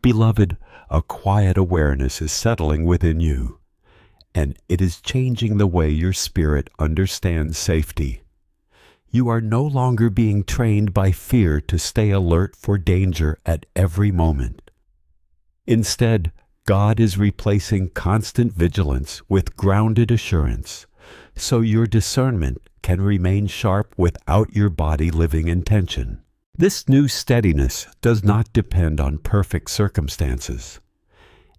Beloved, a quiet awareness is settling within you, and it is changing the way your spirit understands safety. You are no longer being trained by fear to stay alert for danger at every moment. Instead, God is replacing constant vigilance with grounded assurance, so your discernment can remain sharp without your body living in tension. This new steadiness does not depend on perfect circumstances.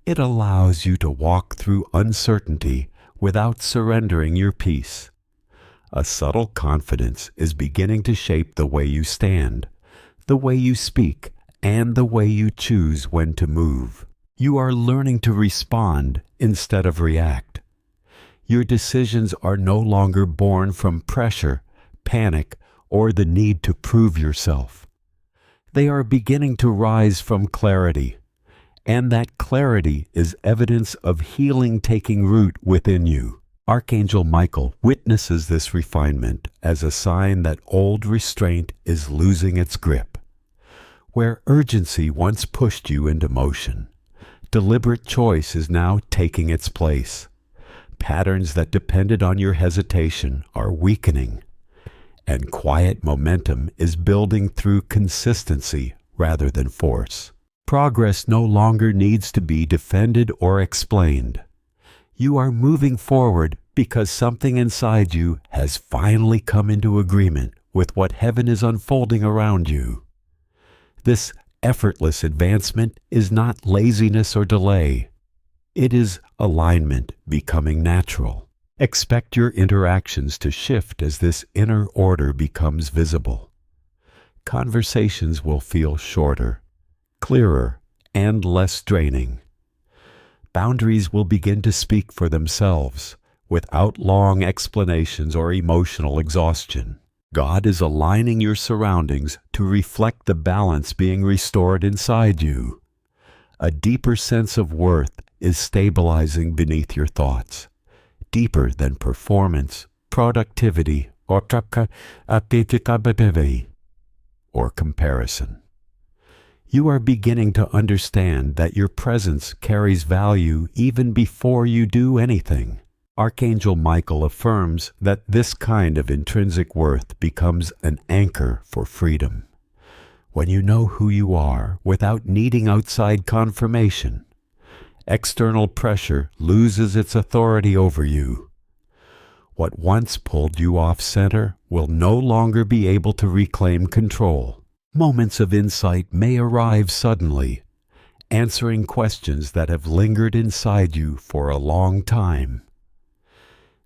It allows you to walk through uncertainty without surrendering your peace. A subtle confidence is beginning to shape the way you stand, the way you speak, and the way you choose when to move. You are learning to respond instead of react. Your decisions are no longer born from pressure, panic, or the need to prove yourself. They are beginning to rise from clarity, and that clarity is evidence of healing taking root within you. Archangel Michael witnesses this refinement as a sign that old restraint is losing its grip. Where urgency once pushed you into motion, deliberate choice is now taking its place. Patterns that depended on your hesitation are weakening, and quiet momentum is building through consistency rather than force. Progress no longer needs to be defended or explained. You are moving forward because something inside you has finally come into agreement with what heaven is unfolding around you. This effortless advancement is not laziness or delay. It is alignment becoming natural. Expect your interactions to shift as this inner order becomes visible. Conversations will feel shorter, clearer, and less draining. Boundaries will begin to speak for themselves without long explanations or emotional exhaustion. God is aligning your surroundings to reflect the balance being restored inside you. A deeper sense of worth is stabilizing beneath your thoughts, deeper than performance, productivity, or comparison. You are beginning to understand that your presence carries value even before you do anything. Archangel Michael affirms that this kind of intrinsic worth becomes an anchor for freedom. When you know who you are without needing outside confirmation, external pressure loses its authority over you. What once pulled you off center will no longer be able to reclaim control. Moments of insight may arrive suddenly, answering questions that have lingered inside you for a long time.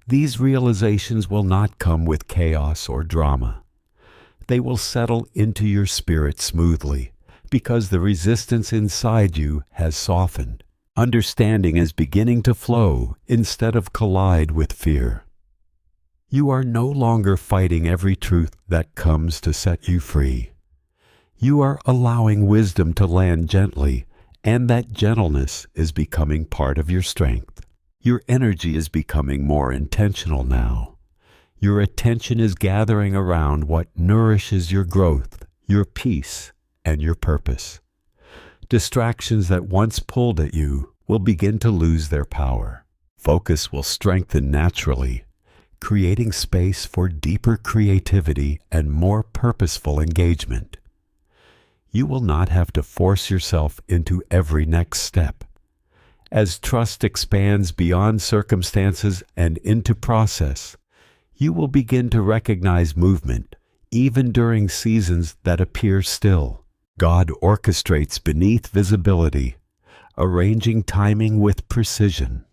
These realizations will not come with chaos or drama. They will settle into your spirit smoothly because the resistance inside you has softened. Understanding is beginning to flow instead of collide with fear. You are no longer fighting every truth that comes to set you free. You are allowing wisdom to land gently, and that gentleness is becoming part of your strength. Your energy is becoming more intentional now. Your attention is gathering around what nourishes your growth, your peace, and your purpose. Distractions that once pulled at you will begin to lose their power. Focus will strengthen naturally, creating space for deeper creativity and more purposeful engagement. You will not have to force yourself into every next step. As trust expands beyond circumstances and into process, you will begin to recognize movement, even during seasons that appear still. God orchestrates beneath visibility, arranging timing with precision.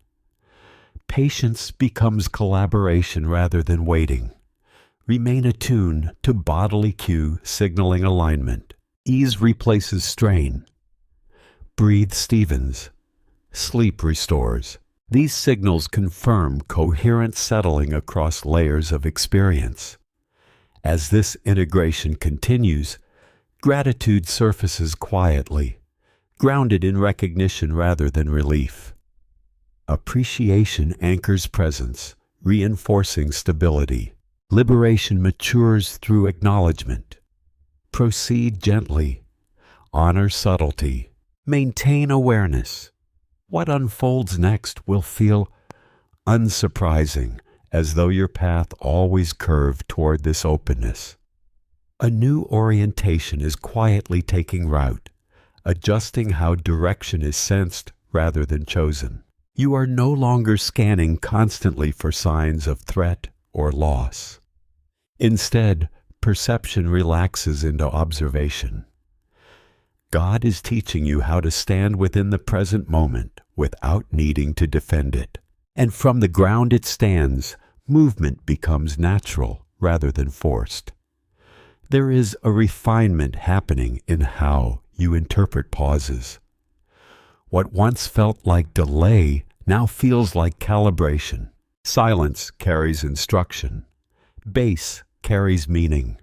Patience becomes collaboration rather than waiting. Remain attuned to bodily cue signaling alignment. Ease replaces strain. Breathe Stevens. Sleep restores. These signals confirm coherent settling across layers of experience. As this integration continues, gratitude surfaces quietly, grounded in recognition rather than relief. Appreciation anchors presence, reinforcing stability. Liberation matures through acknowledgement. Proceed gently. Honor subtlety. Maintain awareness. What unfolds next will feel unsurprising, as though your path always curved toward this openness. A new orientation is quietly taking root, adjusting how direction is sensed rather than chosen. You are no longer scanning constantly for signs of threat or loss. Instead, perception relaxes into observation. God is teaching you how to stand within the present moment without needing to defend it. And from the ground it stands, movement becomes natural rather than forced. There is a refinement happening in how you interpret pauses. What once felt like delay now feels like calibration. Silence carries instruction. Bass carries meaning.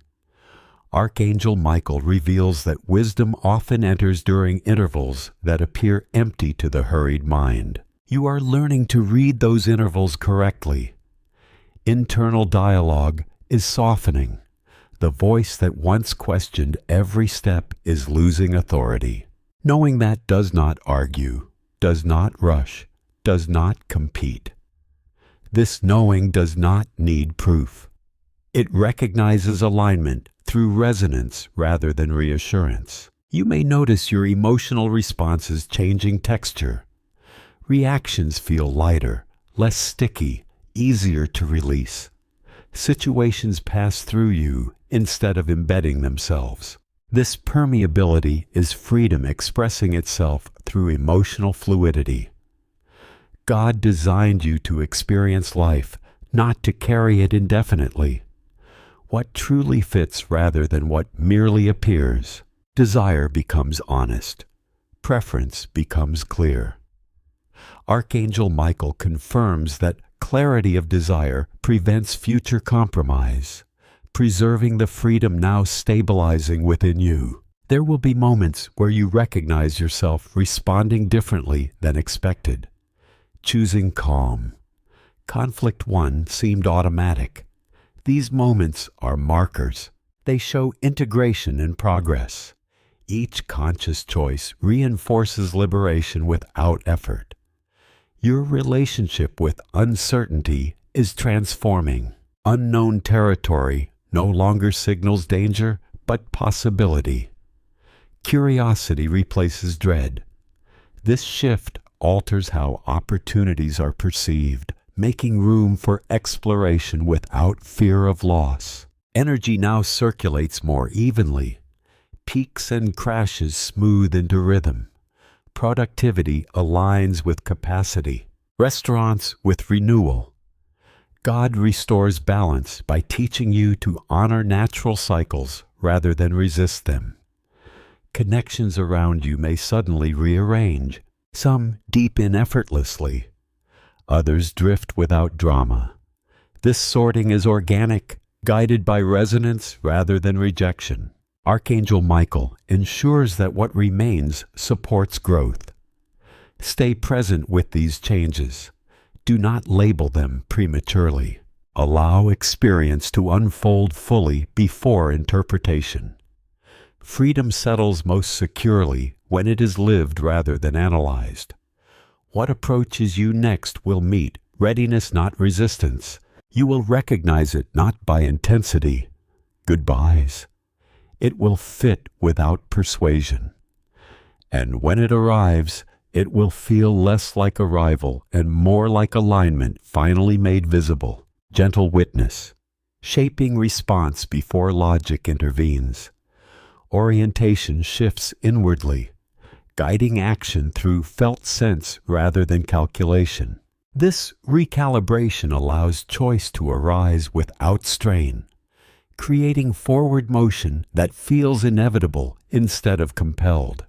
Archangel Michael reveals that wisdom often enters during intervals that appear empty to the hurried mind. You are learning to read those intervals correctly. Internal dialogue is softening. The voice that once questioned every step is losing authority. Knowing that does not argue, does not rush, does not compete. This knowing does not need proof. It recognizes alignment through resonance rather than reassurance. You may notice your emotional responses changing texture. Reactions feel lighter, less sticky, easier to release. Situations pass through you instead of embedding themselves. This permeability is freedom expressing itself through emotional fluidity. God designed you to experience life, not to carry it indefinitely. What truly fits rather than what merely appears. Desire becomes honest. Preference becomes clear. Archangel Michael confirms that clarity of desire prevents future compromise, preserving the freedom now stabilizing within you. There will be moments where you recognize yourself responding differently than expected, choosing calm. Conflict 1 seemed automatic. These moments are markers. They show integration and progress. Each conscious choice reinforces liberation without effort. Your relationship with uncertainty is transforming. Unknown territory no longer signals danger, but possibility. Curiosity replaces dread. This shift alters how opportunities are perceived, making room for exploration without fear of loss. Energy now circulates more evenly. Peaks and crashes smooth into rhythm. Productivity aligns with capacity. Restaurants with renewal. God restores balance by teaching you to honor natural cycles rather than resist them. Connections around you may suddenly rearrange. Some deepen effortlessly. Others drift without drama. This sorting is organic, guided by resonance rather than rejection. Archangel Michael ensures that what remains supports growth. Stay present with these changes. Do not label them prematurely. Allow experience to unfold fully before interpretation. Freedom settles most securely when it is lived rather than analyzed. What approaches you next will meet readiness, not resistance. You will recognize it not by intensity, goodbyes. It will fit without persuasion. And when it arrives, it will feel less like arrival and more like alignment finally made visible. Gentle witness, shaping response before logic intervenes. Orientation shifts inwardly, guiding action through felt sense rather than calculation. This recalibration allows choice to arise without strain, creating forward motion that feels inevitable instead of compelled.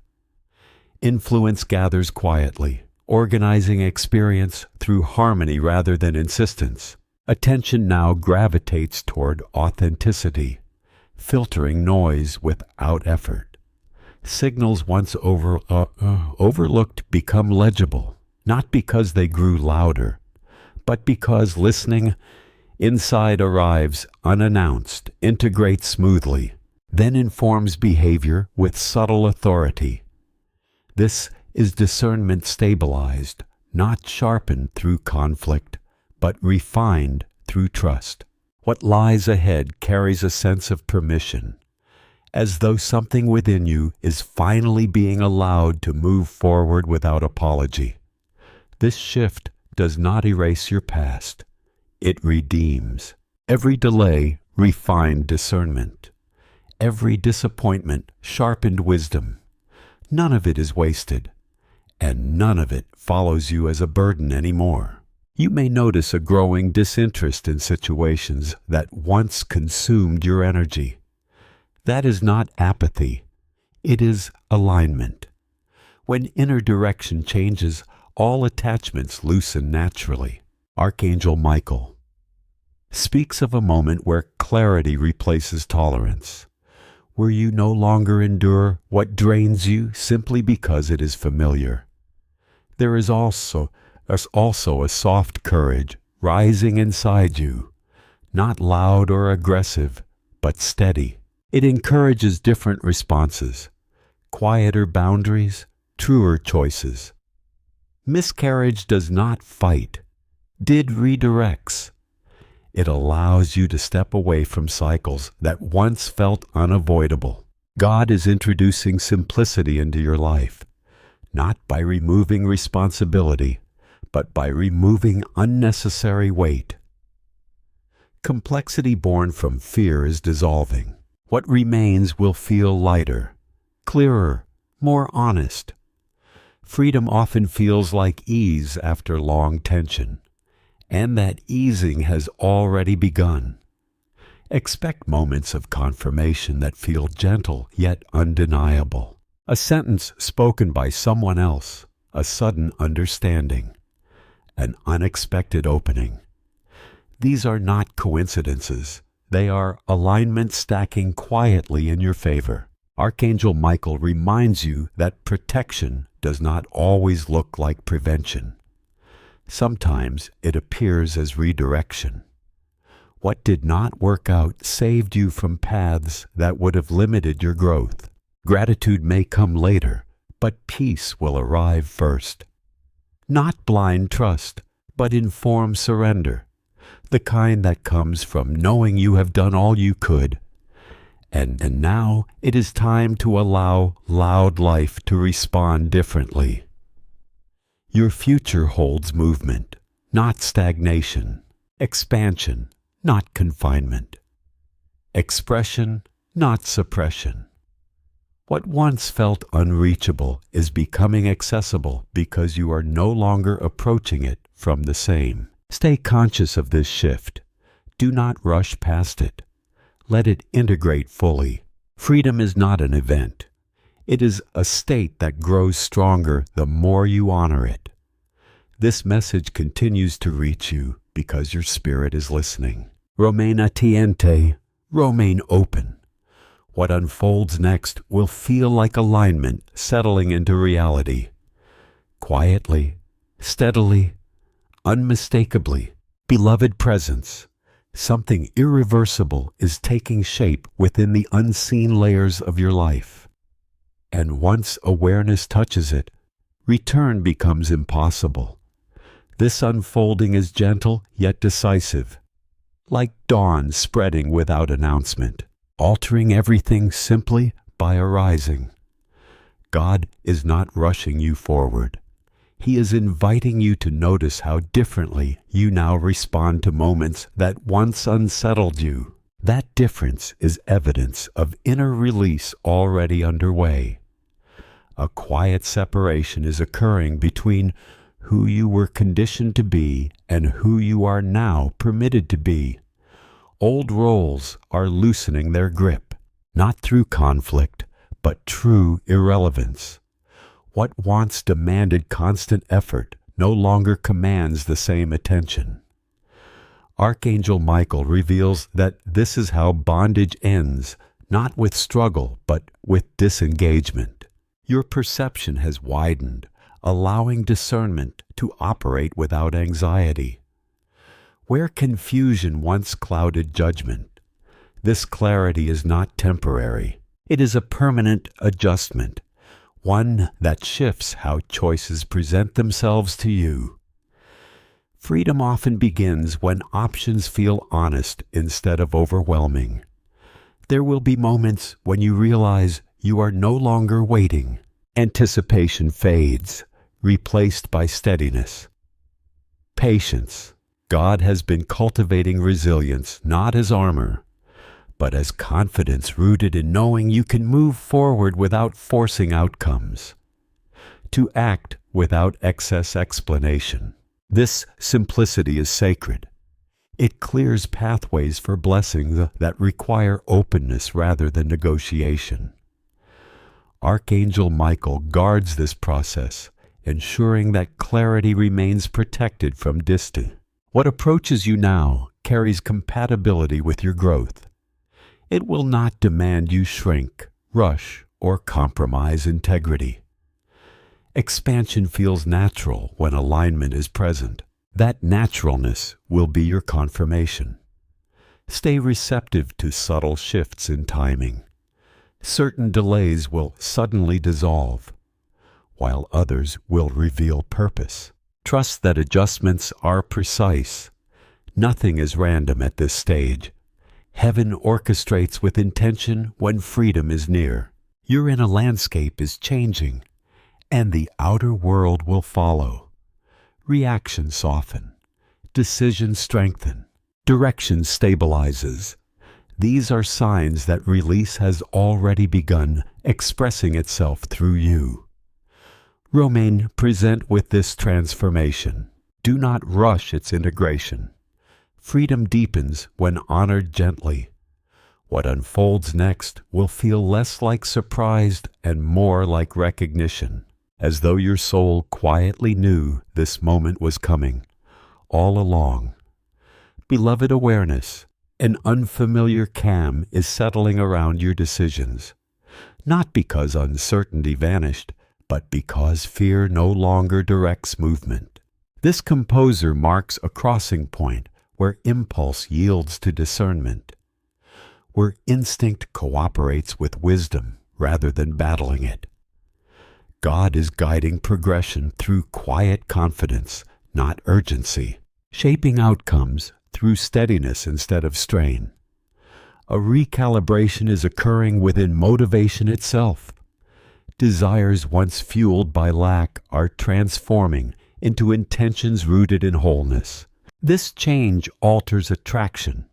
Influence gathers quietly, organizing experience through harmony rather than insistence. Attention now gravitates toward authenticity, filtering noise without effort. Signals once overlooked become legible, not because they grew louder, but because listening inside arrives unannounced, integrates smoothly, then informs behavior with subtle authority. This is discernment stabilized, not sharpened through conflict, but refined through trust. What lies ahead carries a sense of permission, as though something within you is finally being allowed to move forward without apology. This shift does not erase your past. It redeems. Every delay refined discernment. Every disappointment sharpened wisdom. None of it is wasted, and none of it follows you as a burden anymore. You may notice a growing disinterest in situations that once consumed your energy. That is not apathy. It is alignment. When inner direction changes, all attachments loosen naturally. Archangel Michael speaks of a moment where clarity replaces tolerance, where you no longer endure what drains you simply because it is familiar. There is also a soft courage rising inside you, not loud or aggressive, but steady. It encourages different responses, quieter boundaries, truer choices. Miscarriage does not fight. Did redirects. It allows you to step away from cycles that once felt unavoidable. God is introducing simplicity into your life, not by removing responsibility, but by removing unnecessary weight. Complexity born from fear is dissolving. What remains will feel lighter, clearer, more honest. Freedom often feels like ease after long tension, and that easing has already begun. Expect moments of confirmation that feel gentle yet undeniable. A sentence spoken by someone else, a sudden understanding, an unexpected opening. These are not coincidences. They are alignment stacking quietly in your favor. Archangel Michael reminds you that protection does not always look like prevention. Sometimes it appears as redirection. What did not work out saved you from paths that would have limited your growth. Gratitude may come later, but peace will arrive first. Not blind trust, but informed surrender, the kind that comes from knowing you have done all you could. And now it is time to allow loud life to respond differently. Your future holds movement, not stagnation, expansion, not confinement, expression, not suppression. What once felt unreachable is becoming accessible because you are no longer approaching it from the same. Stay conscious of this shift. Do not rush past it. Let it integrate fully. Freedom is not an event. It is a state that grows stronger the more you honor it. This message continues to reach you because your spirit is listening. Remain attiente, remain open. What unfolds next will feel like alignment settling into reality. Quietly, steadily, unmistakably. Beloved presence, something irreversible is taking shape within the unseen layers of your life. And once awareness touches it, return becomes impossible. This unfolding is gentle yet decisive, like dawn spreading without announcement, altering everything simply by arising. God is not rushing you forward. He is inviting you to notice how differently you now respond to moments that once unsettled you. That difference is evidence of inner release already underway. A quiet separation is occurring between who you were conditioned to be and who you are now permitted to be. Old roles are loosening their grip, not through conflict, but true irrelevance. What once demanded constant effort no longer commands the same attention. Archangel Michael reveals that this is how bondage ends, not with struggle, but with disengagement. Your perception has widened, allowing discernment to operate without anxiety. Where confusion once clouded judgment, this clarity is not temporary. It is a permanent adjustment, one that shifts how choices present themselves to you. Freedom often begins when options feel honest instead of overwhelming. There will be moments when you realize you are no longer waiting. Anticipation fades, replaced by steadiness. Patience. God has been cultivating resilience not as armor, but as confidence rooted in knowing you can move forward without forcing outcomes. To act without excess explanation. This simplicity is sacred. It clears pathways for blessings that require openness rather than negotiation. Archangel Michael guards this process, ensuring that clarity remains protected from distance. What approaches you now carries compatibility with your growth. It will not demand you shrink, rush, or compromise integrity. Expansion feels natural when alignment is present. That naturalness will be your confirmation. Stay receptive to subtle shifts in timing. Certain delays will suddenly dissolve, while others will reveal purpose. Trust that adjustments are precise. Nothing is random at this stage. Heaven orchestrates with intention when freedom is near. Your inner landscape is changing, and the outer world will follow. Reactions soften. Decisions strengthen. Direction stabilizes. These are signs that release has already begun expressing itself through you. Remain present with this transformation. Do not rush its integration. Freedom deepens when honored gently. What unfolds next will feel less like surprise and more like recognition, as though your soul quietly knew this moment was coming all along. Beloved awareness, an unfamiliar calm is settling around your decisions, not because uncertainty vanished, but because fear no longer directs movement. This composer marks a crossing point where impulse yields to discernment, where instinct cooperates with wisdom rather than battling it. God is guiding progression through quiet confidence, not urgency, shaping outcomes through steadiness instead of strain. A recalibration is occurring within motivation itself. Desires once fueled by lack are transforming into intentions rooted in wholeness. This change alters attraction,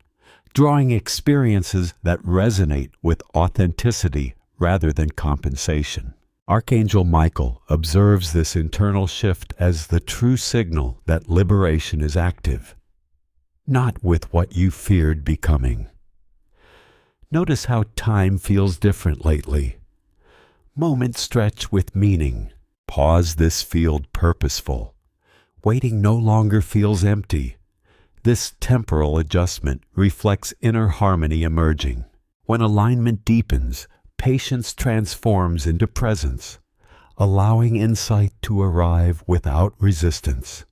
drawing experiences that resonate with authenticity rather than compensation. Archangel Michael observes this internal shift as the true signal that liberation is active, not with what you feared becoming. Notice how time feels different lately. Moments stretch with meaning. Pause this field purposeful. Waiting no longer feels empty. This temporal adjustment reflects inner harmony emerging. When alignment deepens, patience transforms into presence, allowing insight to arrive without resistance.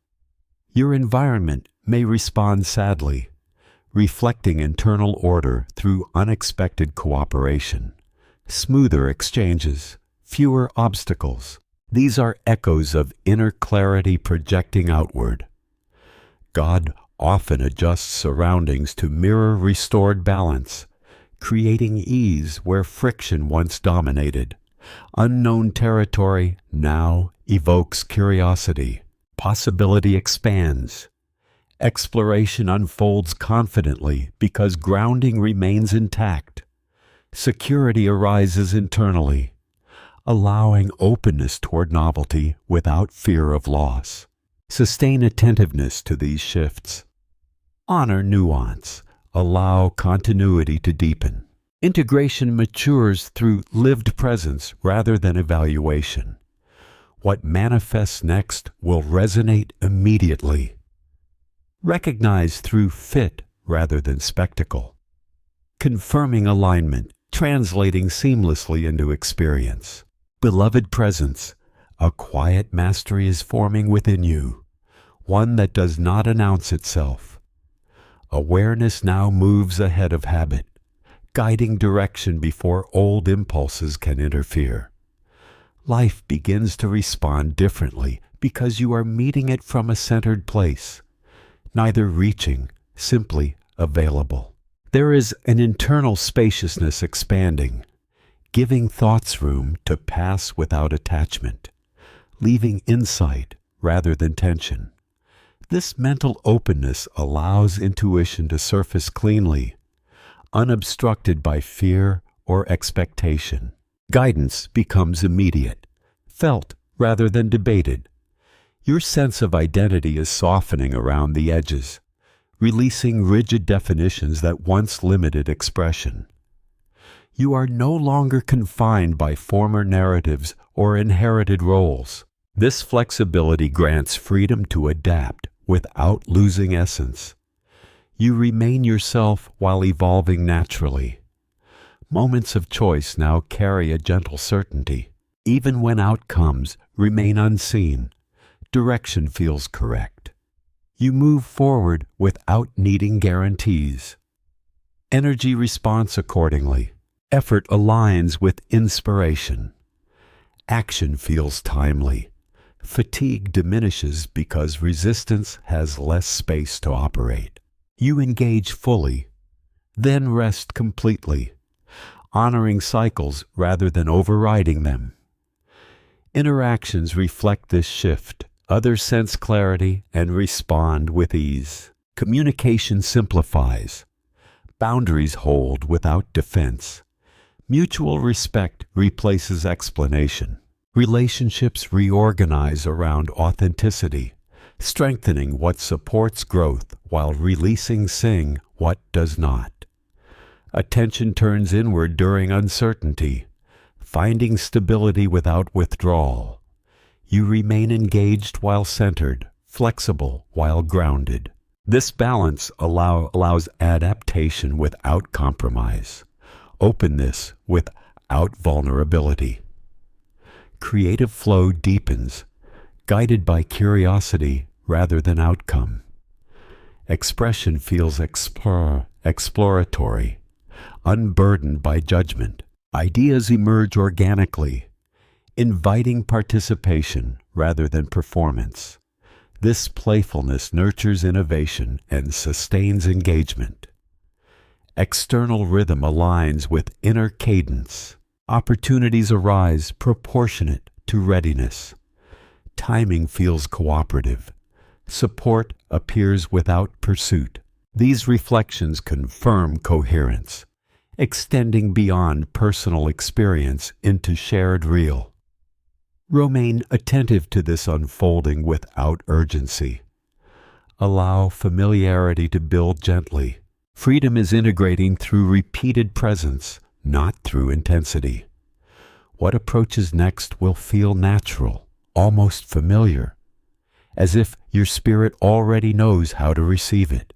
Your environment may respond sadly, reflecting internal order through unexpected cooperation. Smoother exchanges, fewer obstacles. These are echoes of inner clarity projecting outward. God often adjusts surroundings to mirror restored balance, creating ease where friction once dominated. Unknown territory now evokes curiosity. Possibility expands. Exploration unfolds confidently because grounding remains intact. Security arises internally, allowing openness toward novelty without fear of loss. Sustain attentiveness to these shifts. Honor nuance. Allow continuity to deepen. Integration matures through lived presence rather than evaluation. What manifests next will resonate immediately. Recognize through fit rather than spectacle. Confirming alignment, translating seamlessly into experience. Beloved presence, a quiet mastery is forming within you, one that does not announce itself. Awareness now moves ahead of habit, guiding direction before old impulses can interfere. Life begins to respond differently because you are meeting it from a centered place, neither reaching, simply available. There is an internal spaciousness expanding, giving thoughts room to pass without attachment, leaving insight rather than tension. This mental openness allows intuition to surface cleanly, unobstructed by fear or expectation. Guidance becomes immediate, felt rather than debated. Your sense of identity is softening around the edges, releasing rigid definitions that once limited expression. You are no longer confined by former narratives or inherited roles. This flexibility grants freedom to adapt without losing essence. You remain yourself while evolving naturally. Moments of choice now carry a gentle certainty. Even when outcomes remain unseen, direction feels correct. You move forward without needing guarantees. Energy responds accordingly. Effort aligns with inspiration. Action feels timely. Fatigue diminishes because resistance has less space to operate. You engage fully, then rest completely, honoring cycles rather than overriding them. Interactions reflect this shift. Others sense clarity and respond with ease. Communication simplifies. Boundaries hold without defense. Mutual respect replaces explanation. Relationships reorganize around authenticity, strengthening what supports growth while releasing what does not. Attention turns inward during uncertainty, finding stability without withdrawal. You remain engaged while centered, flexible while grounded. This balance allows adaptation without compromise, openness without vulnerability. Creative flow deepens, guided by curiosity rather than outcome. Expression feels exploratory, unburdened by judgment. Ideas emerge organically, inviting participation rather than performance. This playfulness nurtures innovation and sustains engagement. External rhythm aligns with inner cadence. Opportunities arise proportionate to readiness. Timing feels cooperative. Support appears without pursuit. These reflections confirm coherence, extending beyond personal experience into shared real. Remain attentive to this unfolding without urgency. Allow familiarity to build gently. Freedom is integrating through repeated presence, not through intensity. What approaches next will feel natural, almost familiar, as if your spirit already knows how to receive it.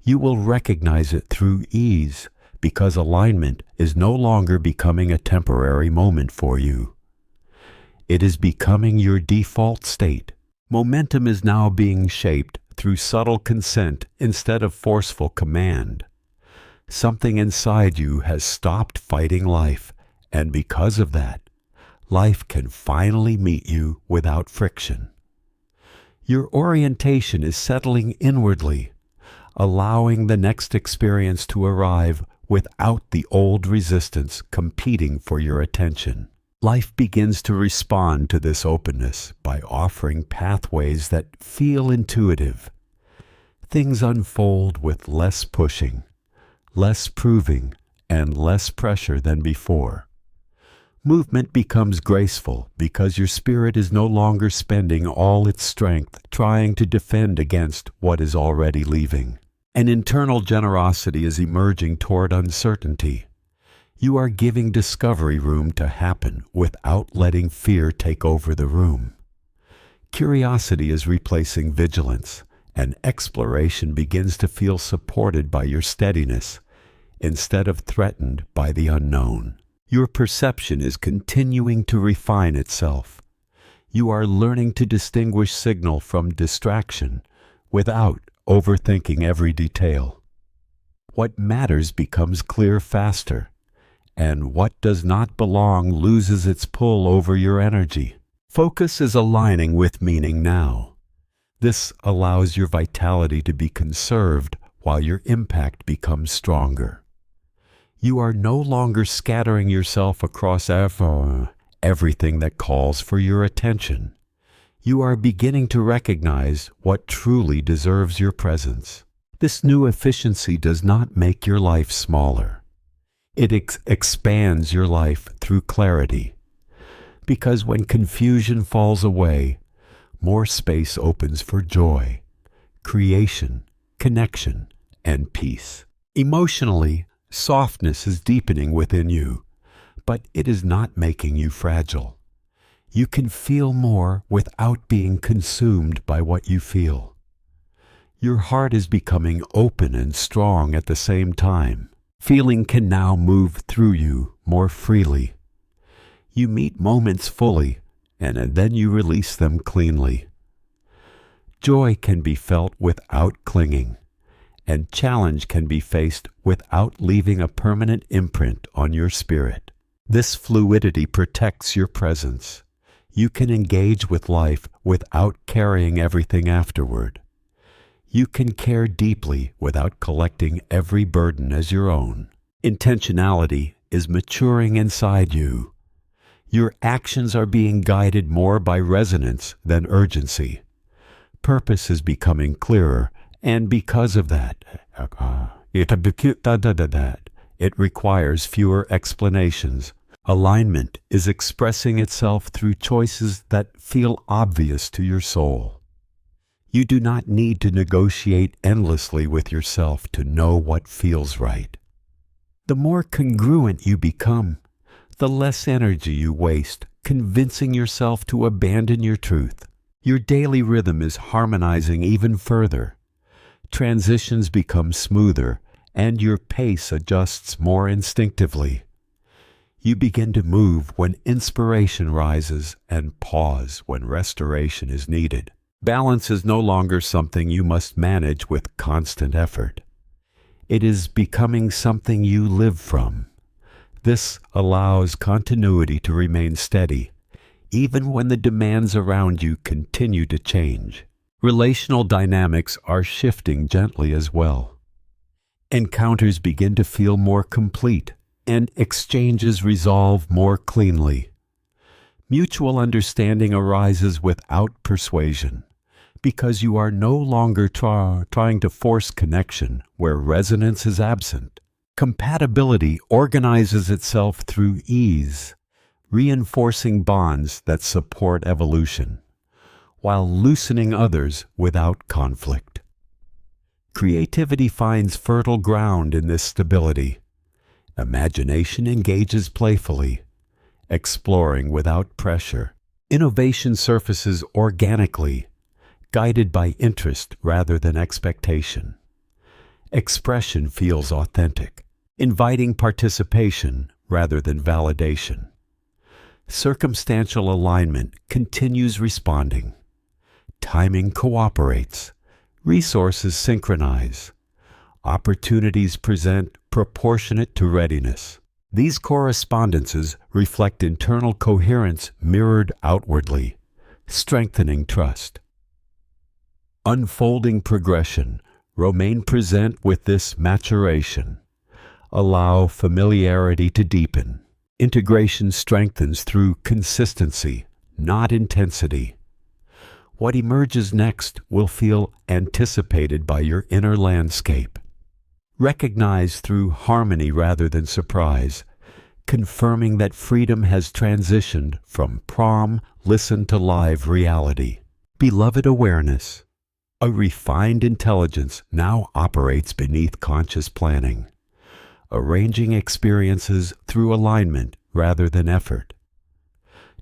You will recognize it through ease because alignment is no longer becoming a temporary moment for you. It is becoming your default state. Momentum is now being shaped through subtle consent instead of forceful command. Something inside you has stopped fighting life, and because of that, life can finally meet you without friction. Your orientation is settling inwardly, allowing the next experience to arrive without the old resistance competing for your attention. Life begins to respond to this openness by offering pathways that feel intuitive. Things unfold with less pushing, less proving, and less pressure than before. Movement becomes graceful because your spirit is no longer spending all its strength trying to defend against what is already leaving. An internal generosity is emerging toward uncertainty. You are giving discovery room to happen without letting fear take over the room. Curiosity is replacing vigilance, and exploration begins to feel supported by your steadiness instead of threatened by the unknown. Your perception is continuing to refine itself. You are learning to distinguish signal from distraction without overthinking every detail. What matters becomes clear faster, and what does not belong loses its pull over your energy. Focus is aligning with meaning now. This allows your vitality to be conserved while your impact becomes stronger. You are no longer scattering yourself across everything that calls for your attention. You are beginning to recognize what truly deserves your presence. This new efficiency does not make your life smaller. It expands your life through clarity. Because when confusion falls away, more space opens for joy, creation, connection, and peace. Emotionally, softness is deepening within you, but it is not making you fragile. You can feel more without being consumed by what you feel. Your heart is becoming open and strong at the same time. Feeling can now move through you more freely. You meet moments fully, and then you release them cleanly. Joy can be felt without clinging, and challenge can be faced without leaving a permanent imprint on your spirit. This fluidity protects your presence. You can engage with life without carrying everything afterward. You can care deeply without collecting every burden as your own. Intentionality is maturing inside you. Your actions are being guided more by resonance than urgency. Purpose is becoming clearer, and because of that, it requires fewer explanations. Alignment is expressing itself through choices that feel obvious to your soul. You do not need to negotiate endlessly with yourself to know what feels right. The more congruent you become, the less energy you waste convincing yourself to abandon your truth. Your daily rhythm is harmonizing even further. Transitions become smoother, and your pace adjusts more instinctively. You begin to move when inspiration rises and pause when restoration is needed. Balance is no longer something you must manage with constant effort. It is becoming something you live from. This allows continuity to remain steady, even when the demands around you continue to change. Relational dynamics are shifting gently as well. Encounters begin to feel more complete, and exchanges resolve more cleanly. Mutual understanding arises without persuasion, because you are no longer trying to force connection where resonance is absent. Compatibility organizes itself through ease, reinforcing bonds that support evolution, while loosening others without conflict. Creativity finds fertile ground in this stability. Imagination engages playfully, exploring without pressure. Innovation surfaces organically, guided by interest rather than expectation. Expression feels authentic, inviting participation rather than validation. Circumstantial alignment continues responding. Timing cooperates. Resources synchronize. Opportunities present proportionate to readiness. These correspondences reflect internal coherence mirrored outwardly, strengthening trust. Unfolding progression. Remain present with this maturation. Allow familiarity to deepen. Integration strengthens through consistency, not intensity. What emerges next will feel anticipated by your inner landscape. Recognize through harmony rather than surprise, confirming that freedom has transitioned from listen to live reality. Beloved awareness. A refined intelligence now operates beneath conscious planning, arranging experiences through alignment rather than effort.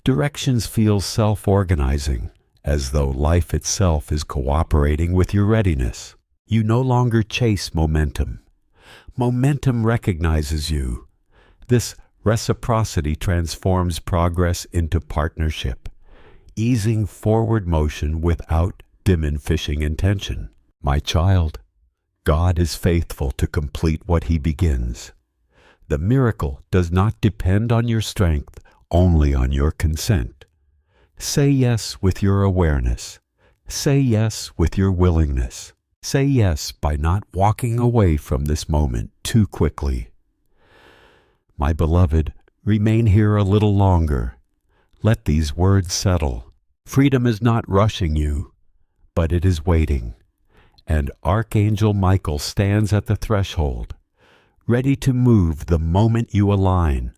Directions feel self-organizing, as though life itself is cooperating with your readiness. You no longer chase momentum. Momentum recognizes you. This reciprocity transforms progress into partnership, easing forward motion without diminishing intention. My child, God is faithful to complete what He begins. The miracle does not depend on your strength, only on your consent. Say yes with your awareness. Say yes with your willingness. Say yes by not walking away from this moment too quickly. My beloved, remain here a little longer. Let these words settle. Freedom is not rushing you, but it is waiting. And Archangel Michael stands at the threshold, ready to move the moment you align.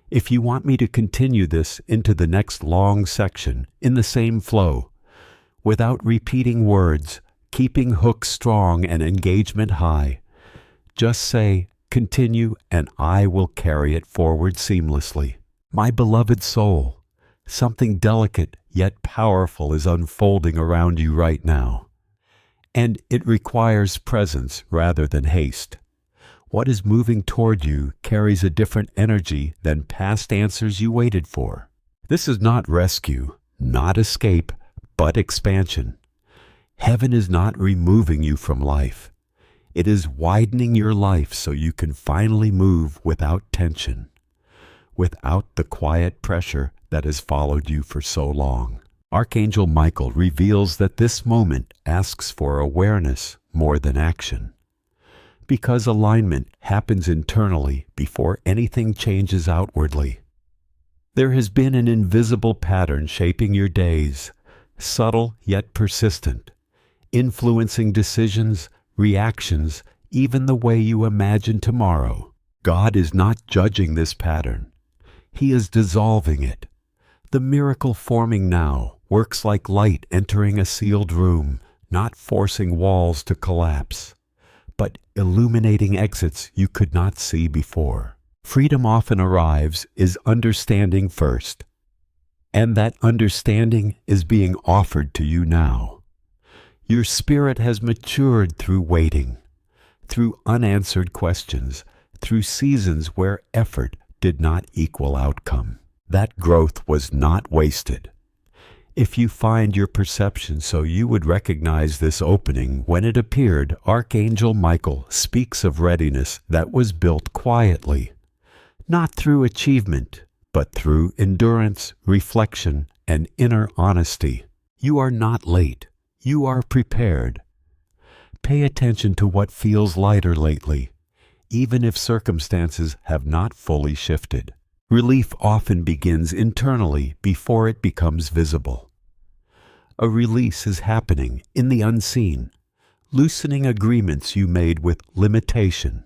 If you want me to continue this into the next long section in the same flow, without repeating words, keeping hooks strong and engagement high, just say, continue, and I will carry it forward seamlessly. My beloved soul, something delicate yet powerful is unfolding around you right now. And it requires presence rather than haste. What is moving toward you carries a different energy than past answers you waited for. This is not rescue, not escape, but expansion. Heaven is not removing you from life. It is widening your life so you can finally move without tension, without the quiet pressure that has followed you for so long. Archangel Michael reveals that this moment asks for awareness more than action, because alignment happens internally before anything changes outwardly. There has been an invisible pattern shaping your days, subtle yet persistent, influencing decisions, reactions, even the way you imagine tomorrow. God is not judging this pattern. He is dissolving it. The miracle forming now works like light entering a sealed room, not forcing walls to collapse, but illuminating exits you could not see before. Freedom often arrives is understanding first, and that understanding is being offered to you now. Your spirit has matured through waiting, through unanswered questions, through seasons where effort did not equal outcome. That growth was not wasted. If you find your perception so you would recognize this opening when it appeared, Archangel Michael speaks of readiness that was built quietly, not through achievement, but through endurance, reflection, and inner honesty. You are not late. You are prepared. Pay attention to what feels lighter lately, even if circumstances have not fully shifted. Relief often begins internally before it becomes visible. A release is happening in the unseen, loosening agreements you made with limitation.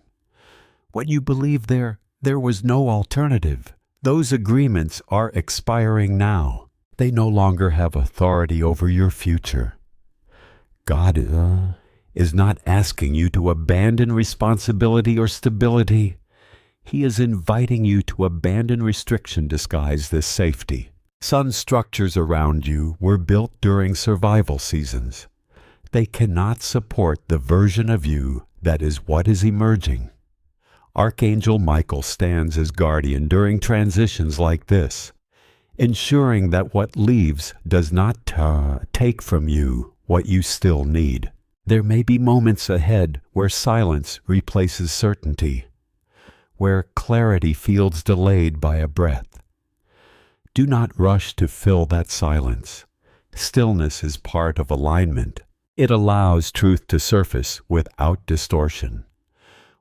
When you believed there was no alternative, those agreements are expiring now. They no longer have authority over your future. God is not asking you to abandon responsibility or stability. He is inviting you to abandon restriction disguised as safety. Sun structures around you were built during survival seasons. They cannot support the version of you that is what is emerging. Archangel Michael stands as guardian during transitions like this, ensuring that what leaves does not take from you what you still need. There may be moments ahead where silence replaces certainty, where clarity feels delayed by a breath. Do not rush to fill that silence. Stillness is part of alignment. It allows truth to surface without distortion.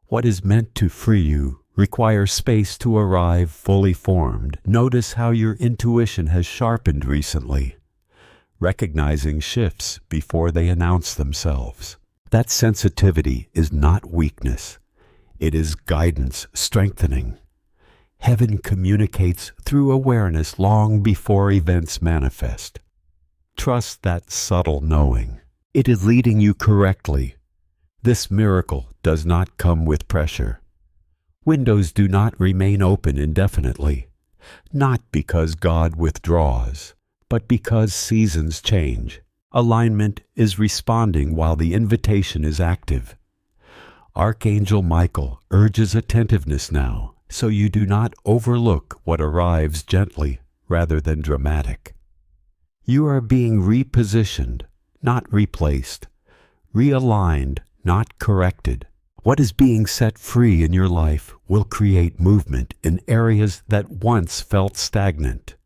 What is meant to free you requires space to arrive fully formed. Notice how your intuition has sharpened recently, recognizing shifts before they announce themselves. That sensitivity is not weakness. It is guidance strengthening. Heaven communicates through awareness long before events manifest. Trust that subtle knowing. It is leading you correctly. This miracle does not come with pressure. Windows do not remain open indefinitely, not because God withdraws, but because seasons change. Alignment is responding while the invitation is active. Archangel Michael urges attentiveness now, so you do not overlook what arrives gently rather than dramatic. You are being repositioned, not replaced, realigned, not corrected. What is being set free in your life will create movement in areas that once felt stagnant.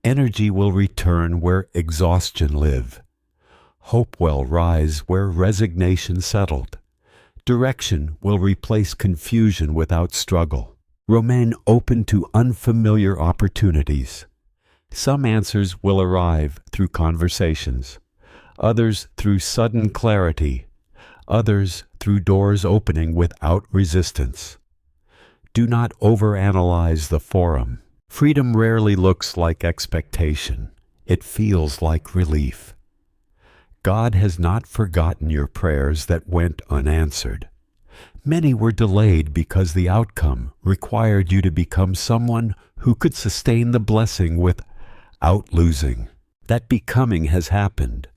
Energy will return where exhaustion lived. Hope will rise where resignation settled. Direction will replace confusion without struggle. Remain open to unfamiliar opportunities. Some answers will arrive through conversations, others through sudden clarity, others through doors opening without resistance. Do not overanalyze the forum. Freedom rarely looks like expectation. It feels like relief. God has not forgotten your prayers that went unanswered. Many were delayed because the outcome required you to become someone who could sustain the blessing without losing. That becoming has happened.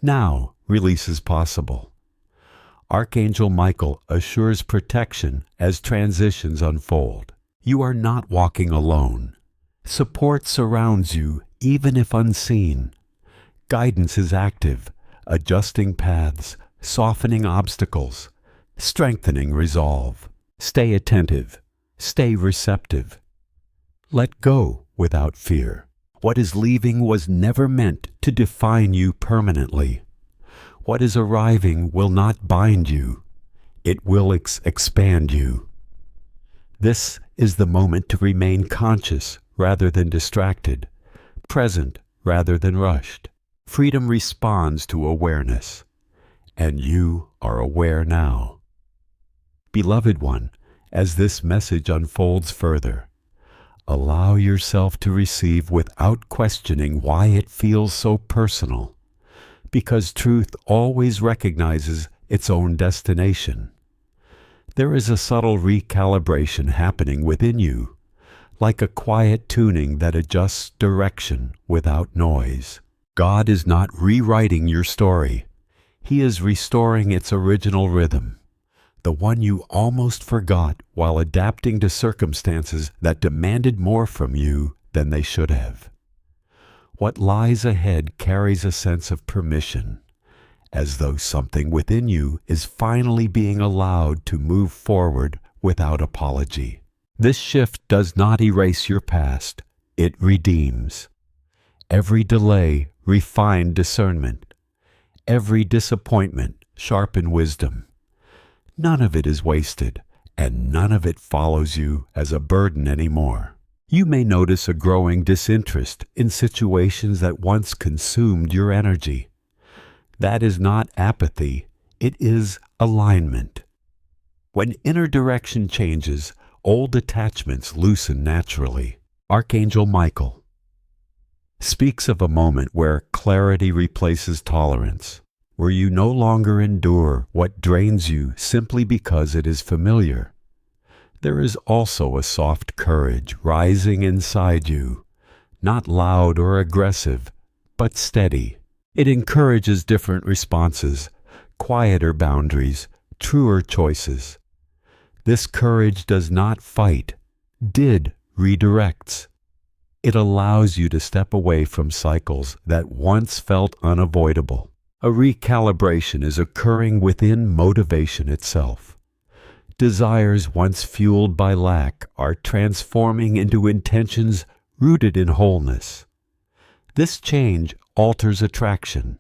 Now release is possible. Archangel Michael assures protection as transitions unfold. You are not walking alone. Support surrounds you, even if unseen. Guidance is active, adjusting paths, softening obstacles, strengthening resolve. Stay attentive. Stay receptive. Let go without fear. What is leaving was never meant to define you permanently. What is arriving will not bind you. It will expand you. This is the moment to remain conscious rather than distracted, present rather than rushed. Freedom responds to awareness, and you are aware now. Beloved one, as this message unfolds further, allow yourself to receive without questioning why it feels so personal, because truth always recognizes its own destination. There is a subtle recalibration happening within you, like a quiet tuning that adjusts direction without noise. God is not rewriting your story. He is restoring its original rhythm, the one you almost forgot while adapting to circumstances that demanded more from you than they should have. What lies ahead carries a sense of permission, as though something within you is finally being allowed to move forward without apology. This shift does not erase your past, it redeems. Every delay refined discernment. Every disappointment sharpened wisdom. None of it is wasted, and none of it follows you as a burden anymore. You may notice a growing disinterest in situations that once consumed your energy. That is not apathy, it is alignment. When inner direction changes, old attachments loosen naturally. Archangel Michael speaks of a moment where clarity replaces tolerance, where you no longer endure what drains you simply because it is familiar. There is also a soft courage rising inside you, not loud or aggressive, but steady. It encourages different responses, quieter boundaries, truer choices. This courage does not fight, redirects. It allows you to step away from cycles that once felt unavoidable. A recalibration is occurring within motivation itself. Desires once fueled by lack are transforming into intentions rooted in wholeness. This change alters attraction,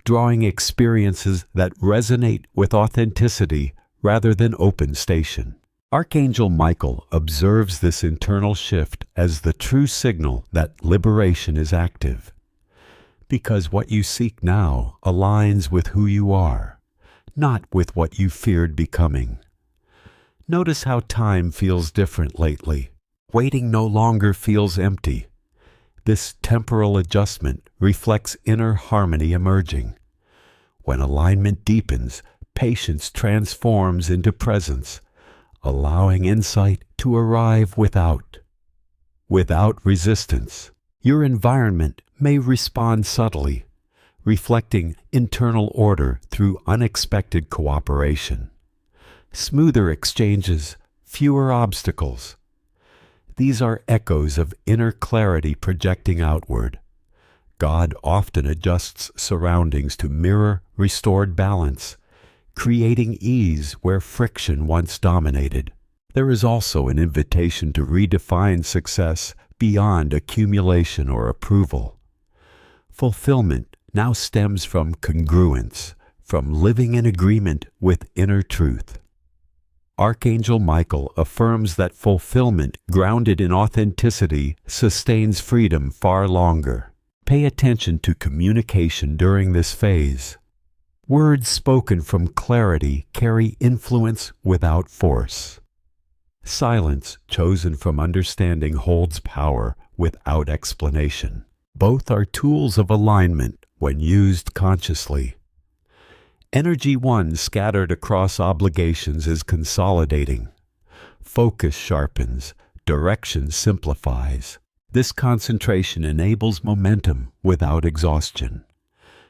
drawing experiences that resonate with authenticity rather than open station. Archangel Michael observes this internal shift as the true signal that liberation is active, because what you seek now aligns with who you are, not with what you feared becoming. Notice how time feels different lately. Waiting no longer feels empty. This temporal adjustment reflects inner harmony emerging. When alignment deepens, patience transforms into presence, allowing insight to arrive without resistance. Your environment may respond subtly, reflecting internal order through unexpected cooperation. Smoother exchanges, fewer obstacles. These are echoes of inner clarity projecting outward. God often adjusts surroundings to mirror restored balance, creating ease where friction once dominated. There is also an invitation to redefine success beyond accumulation or approval. Fulfillment now stems from congruence, from living in agreement with inner truth. Archangel Michael affirms that fulfillment grounded in authenticity sustains freedom far longer. Pay attention to communication during this phase. Words spoken from clarity carry influence without force. Silence chosen from understanding holds power without explanation. Both are tools of alignment when used consciously. Energy one scattered across obligations is consolidating. Focus sharpens, direction simplifies. This concentration enables momentum without exhaustion.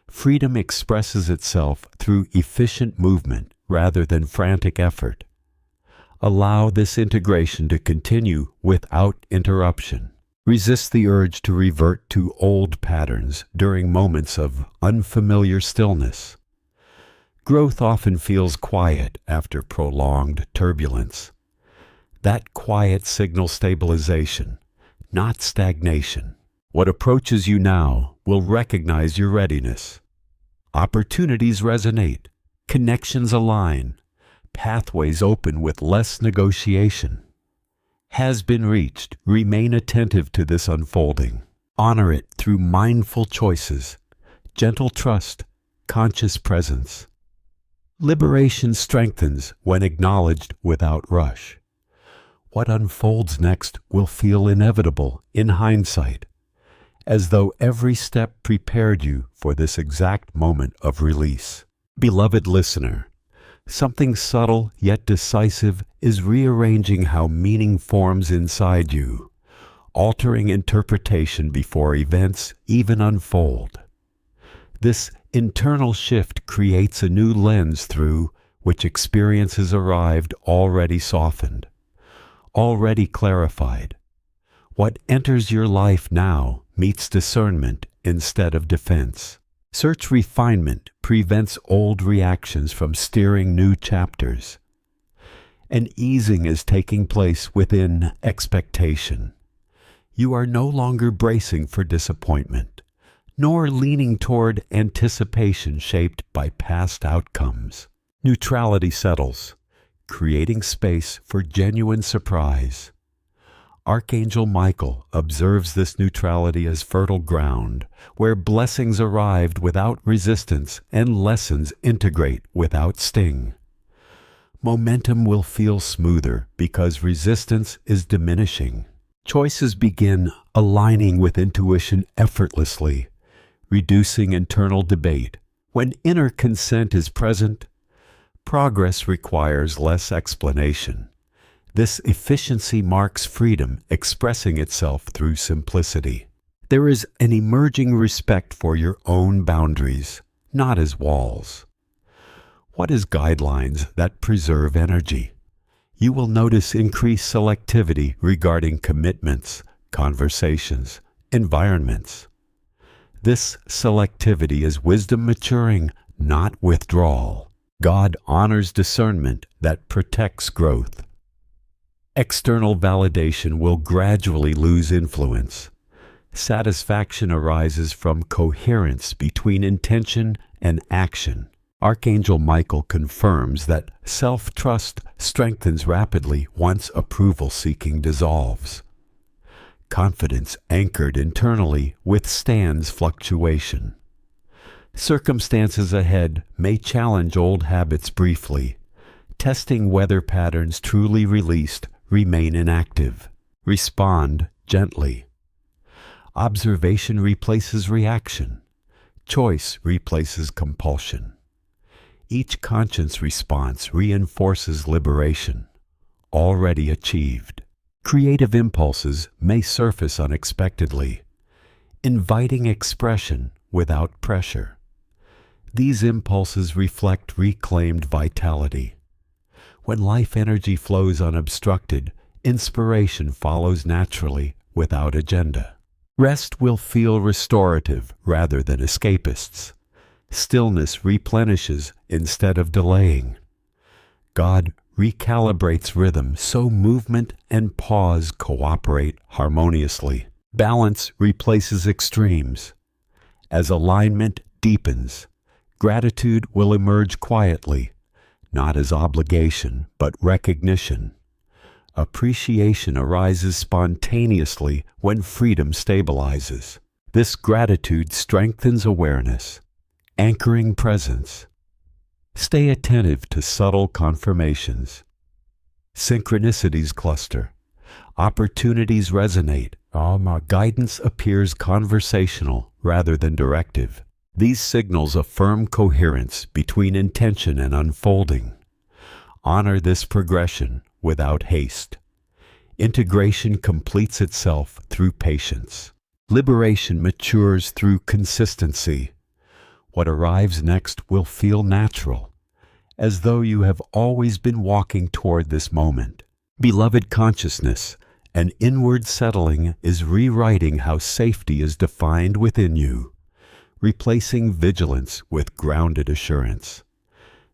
Freedom expresses itself through efficient movement rather than frantic effort. Allow this integration to continue without interruption. Resist the urge to revert to old patterns during moments of unfamiliar stillness. Growth often feels quiet after prolonged turbulence. That quiet signals stabilization, not stagnation. What approaches you now will recognize your readiness. Opportunities resonate, connections align, pathways open with less negotiation. Has been reached, remain attentive to this unfolding. Honor it through mindful choices, gentle trust, conscious presence. Liberation strengthens when acknowledged without rush. What unfolds next will feel inevitable in hindsight, as though every step prepared you for this exact moment of release. Beloved listener, something subtle yet decisive is rearranging how meaning forms inside you, altering interpretation before events even unfold. This internal shift creates a new lens through which experiences arrived already softened, already clarified. What enters your life now meets discernment instead of defense. Search refinement prevents old reactions from steering new chapters. An easing is taking place within expectation. You are no longer bracing for disappointment, nor leaning toward anticipation shaped by past outcomes. Neutrality settles, creating space for genuine surprise. Archangel Michael observes this neutrality as fertile ground, where blessings arrived without resistance and lessons integrate without sting. Momentum will feel smoother because resistance is diminishing. Choices begin aligning with intuition effortlessly, reducing internal debate. When inner consent is present, progress requires less explanation. This efficiency marks freedom expressing itself through simplicity. There is an emerging respect for your own boundaries, not as walls. What is guidelines that preserve energy? You will notice increased selectivity regarding commitments, conversations, environments. This selectivity is wisdom maturing, not withdrawal. God honors discernment that protects growth. External validation will gradually lose influence. Satisfaction arises from coherence between intention and action. Archangel Michael confirms that self-trust strengthens rapidly once approval-seeking dissolves. Confidence anchored internally withstands fluctuation. Circumstances ahead may challenge old habits briefly, testing whether patterns truly released remain inactive. Respond gently. Observation replaces reaction. Choice replaces compulsion. Each conscious response reinforces liberation, already achieved. Creative impulses may surface unexpectedly, inviting expression without pressure. These impulses reflect reclaimed vitality. When life energy flows unobstructed, inspiration follows naturally without agenda. Rest will feel restorative rather than escapists. Stillness replenishes instead of delaying. God recalibrates rhythm so movement and pause cooperate harmoniously. Balance replaces extremes. As alignment deepens, gratitude will emerge quietly, not as obligation, but recognition. Appreciation arises spontaneously when freedom stabilizes. This gratitude strengthens awareness, anchoring presence. Stay attentive to subtle confirmations. Synchronicities cluster. Opportunities resonate. Guidance appears conversational rather than directive. These signals affirm coherence between intention and unfolding. Honor this progression without haste. Integration completes itself through patience. Liberation matures through consistency. What arrives next will feel natural, as though you have always been walking toward this moment. Beloved consciousness, an inward settling is rewriting how safety is defined within you, replacing vigilance with grounded assurance.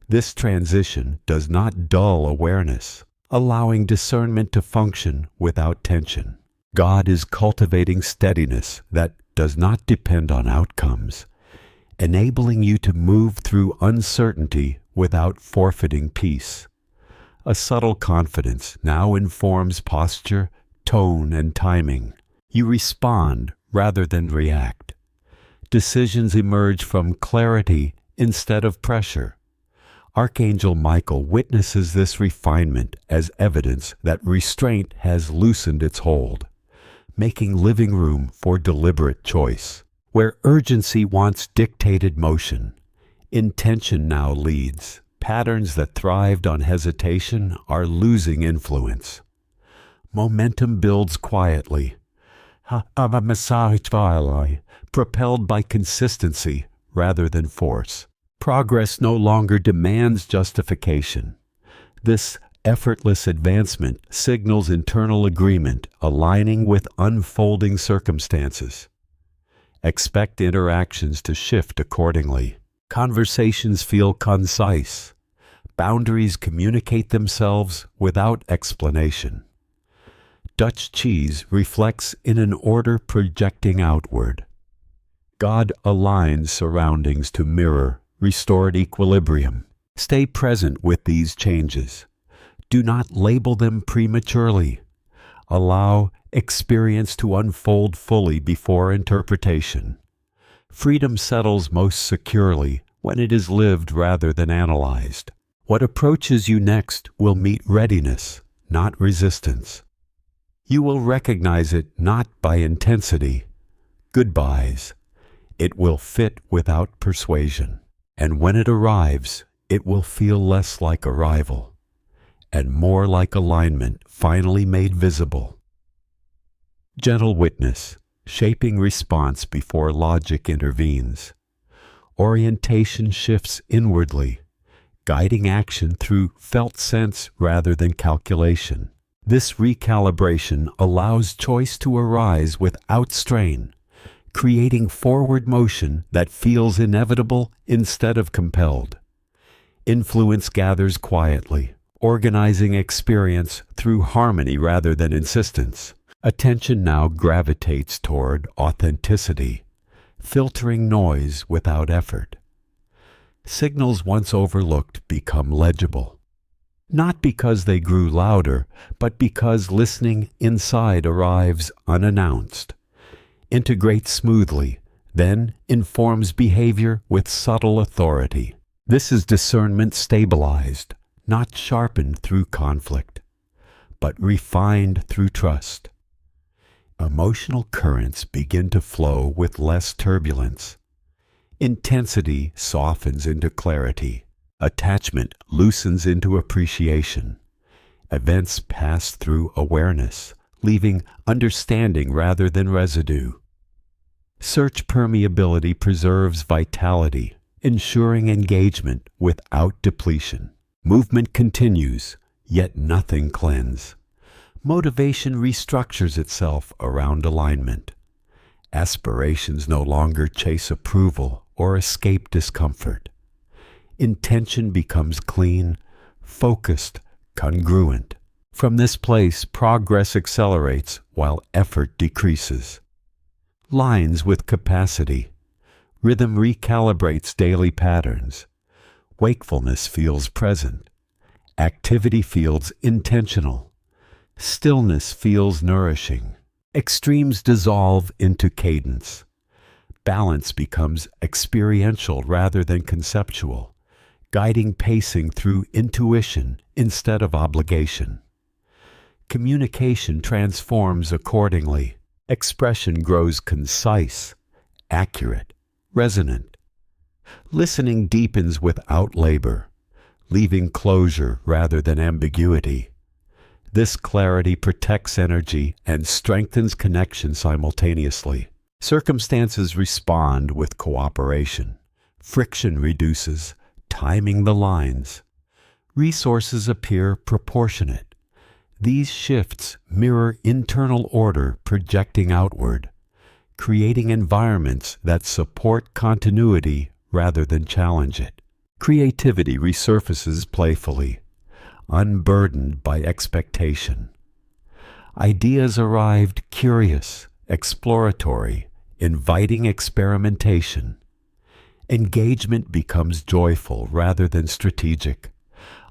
This transition does not dull awareness, allowing discernment to function without tension. God is cultivating steadiness that does not depend on outcomes, enabling you to move through uncertainty without forfeiting peace. A subtle confidence now informs posture, tone, and timing. You respond rather than react. Decisions emerge from clarity instead of pressure. Archangel Michael witnesses this refinement as evidence that restraint has loosened its hold, making living room for deliberate choice. Where urgency once dictated motion, intention now leads. Patterns that thrived on hesitation are losing influence. Momentum builds quietly, propelled by consistency rather than force. Progress no longer demands justification. This effortless advancement signals internal agreement, aligning with unfolding circumstances. Expect interactions to shift accordingly. Conversations feel concise. Boundaries communicate themselves without explanation. Dutch cheese reflects in an order projecting outward. God aligns surroundings to mirror restored equilibrium. Stay present with these changes. Do not label them prematurely. Allow experience to unfold fully before interpretation. Freedom settles most securely when it is lived rather than analyzed. What approaches you next will meet readiness, not resistance. You will recognize it not by intensity, goodbyes. It will fit without persuasion. And when it arrives, it will feel less like arrival and more like alignment finally made visible. Gentle witness, shaping response before logic intervenes. Orientation shifts inwardly, guiding action through felt sense rather than calculation. This recalibration allows choice to arise without strain, creating forward motion that feels inevitable instead of compelled. Influence gathers quietly, organizing experience through harmony rather than insistence. Attention now gravitates toward authenticity, filtering noise without effort. Signals once overlooked become legible, not because they grew louder, but because listening inside arrives unannounced. Integrates smoothly, then informs behavior with subtle authority. This is discernment stabilized, not sharpened through conflict, but refined through trust. Emotional currents begin to flow with less turbulence. Intensity softens into clarity. Attachment loosens into appreciation. Events pass through awareness, leaving understanding rather than residue. Search permeability preserves vitality, ensuring engagement without depletion. Movement continues, yet nothing cleanses. Motivation restructures itself around alignment. Aspirations no longer chase approval or escape discomfort. Intention becomes clean, focused, congruent. From this place, progress accelerates while effort decreases. Lines with capacity. Rhythm recalibrates daily patterns. Wakefulness feels present. Activity feels intentional. Stillness feels nourishing. Extremes dissolve into cadence. Balance becomes experiential rather than conceptual, guiding pacing through intuition instead of obligation. Communication transforms accordingly. Expression grows concise, accurate, resonant. Listening deepens without labor, leaving closure rather than ambiguity. This clarity protects energy and strengthens connection simultaneously. Circumstances respond with cooperation. Friction reduces, timing the lines. Resources appear proportionate. These shifts mirror internal order projecting outward, creating environments that support continuity rather than challenge it. Creativity resurfaces playfully, unburdened by expectation. Ideas arrived curious, exploratory, inviting experimentation. Engagement becomes joyful rather than strategic,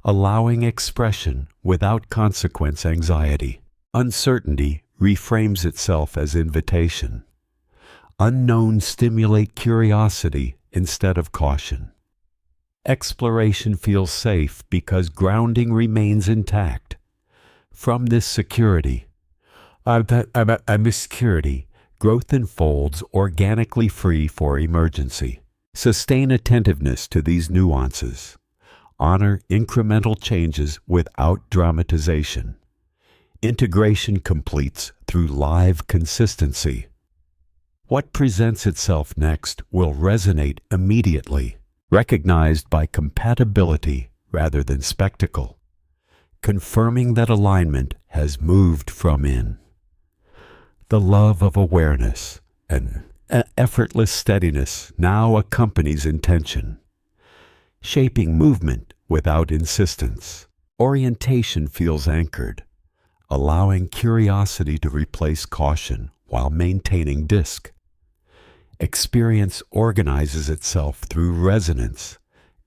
allowing expression without consequence anxiety. Uncertainty reframes itself as invitation. Unknowns stimulate curiosity instead of caution. Exploration feels safe because grounding remains intact. From this security, growth unfolds organically free for emergency. Sustain attentiveness to these nuances. Honor incremental changes without dramatization. Integration completes through live consistency. What presents itself next will resonate immediately, recognized by compatibility rather than spectacle, confirming that alignment has moved from in. The love of awareness and effortless steadiness now accompanies intention, shaping movement without insistence. Orientation feels anchored, allowing curiosity to replace caution while maintaining disc. Experience organizes itself through resonance,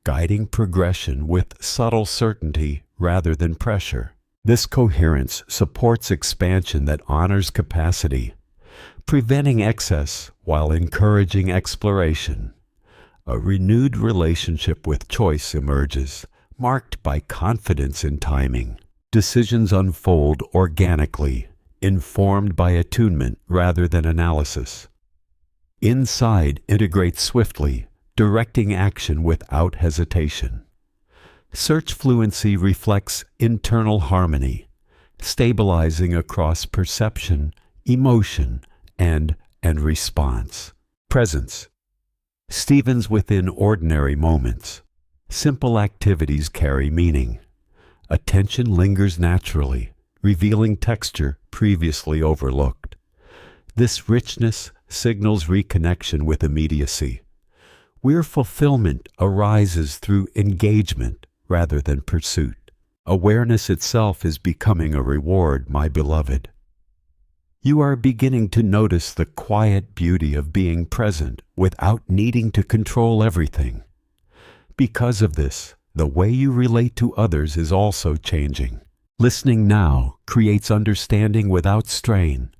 guiding progression with subtle certainty rather than pressure. This coherence supports expansion that honors capacity, preventing excess while encouraging exploration. A renewed relationship with choice emerges, marked by confidence in timing. Decisions unfold organically, informed by attunement rather than analysis. Inside integrates swiftly, directing action without hesitation. Search fluency reflects internal harmony, stabilizing across perception, emotion, and response. Presence. Stevens within ordinary moments. Simple activities carry meaning. Attention lingers naturally, revealing texture previously overlooked. This richness signals reconnection with immediacy, where fulfillment arises through engagement rather than pursuit. Awareness itself is becoming a reward, my beloved. You are beginning to notice the quiet beauty of being present without needing to control everything. Because of this, the way you relate to others is also changing. Listening now creates understanding without strain.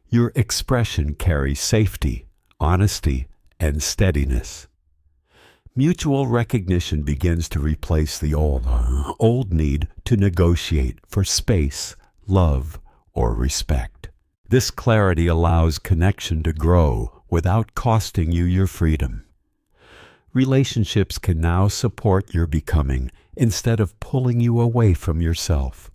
Your expression carries safety, honesty, and steadiness. Mutual recognition begins to replace the old need to negotiate for space, love, or respect. This clarity allows connection to grow without costing you your freedom. Relationships can now support your becoming instead of pulling you away from yourself.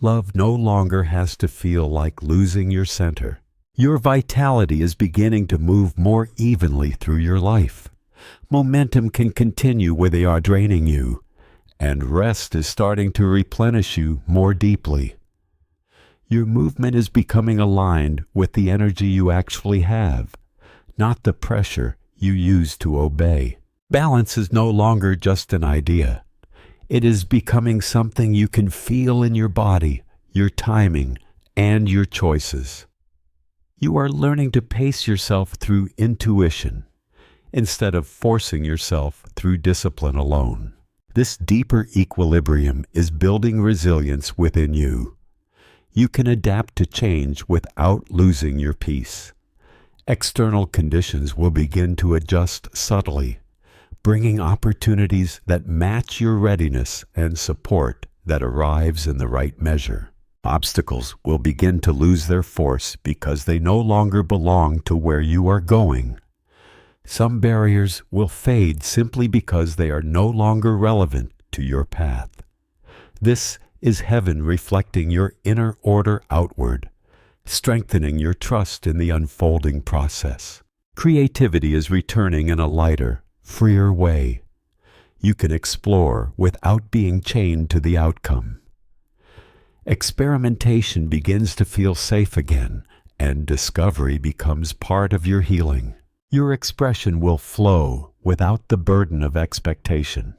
Love no longer has to feel like losing your center. Your vitality is beginning to move more evenly through your life. Momentum can continue where they are draining you, and rest is starting to replenish you more deeply. Your movement is becoming aligned with the energy you actually have, not the pressure you use to obey. Balance is no longer just an idea. It is becoming something you can feel in your body, your timing, and your choices. You are learning to pace yourself through intuition, instead of forcing yourself through discipline alone. This deeper equilibrium is building resilience within you. You can adapt to change without losing your peace. External conditions will begin to adjust subtly, bringing opportunities that match your readiness and support that arrives in the right measure. Obstacles will begin to lose their force because they no longer belong to where you are going. Some barriers will fade simply because they are no longer relevant to your path. This is heaven reflecting your inner order outward, strengthening your trust in the unfolding process. Creativity is returning in a lighter, freer way. You can explore without being chained to the outcome. Experimentation begins to feel safe again, and discovery becomes part of your healing. Your expression will flow without the burden of expectation.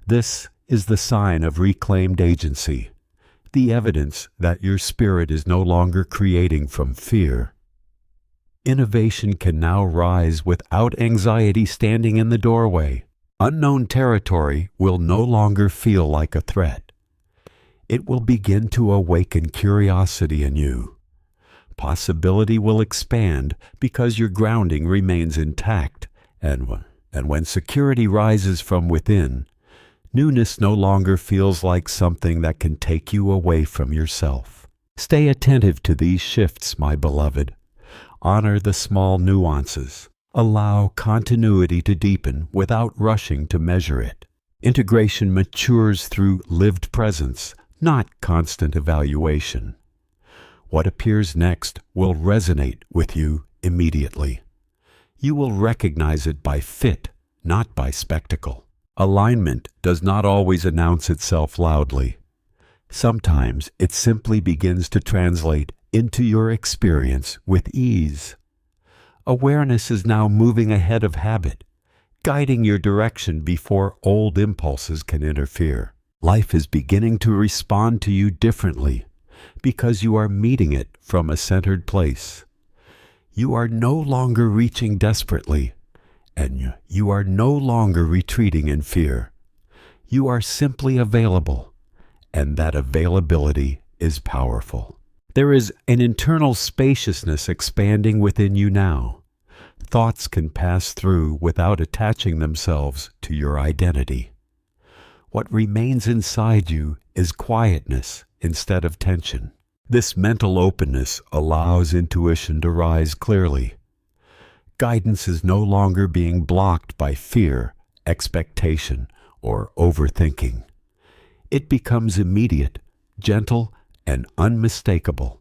This is the sign of reclaimed agency, the evidence that your spirit is no longer creating from fear. Innovation can now rise without anxiety standing in the doorway. Unknown territory will no longer feel like a threat. It will begin to awaken curiosity in you. Possibility will expand because your grounding remains intact, and when security rises from within, newness no longer feels like something that can take you away from yourself. Stay attentive to these shifts, my beloved. Honor the small nuances. Allow continuity to deepen without rushing to measure it. Integration matures through lived presence, not constant evaluation. What appears next will resonate with you immediately. You will recognize it by fit, not by spectacle. Alignment does not always announce itself loudly. Sometimes it simply begins to translate into your experience with ease. Awareness is now moving ahead of habit, guiding your direction before old impulses can interfere. Life is beginning to respond to you differently because you are meeting it from a centered place. You are no longer reaching desperately, and you are no longer retreating in fear. You are simply available, and that availability is powerful. There is an internal spaciousness expanding within you now. Thoughts can pass through without attaching themselves to your identity. What remains inside you is quietness instead of tension. This mental openness allows intuition to rise clearly. Guidance is no longer being blocked by fear, expectation, or overthinking. It becomes immediate, gentle, and unmistakable.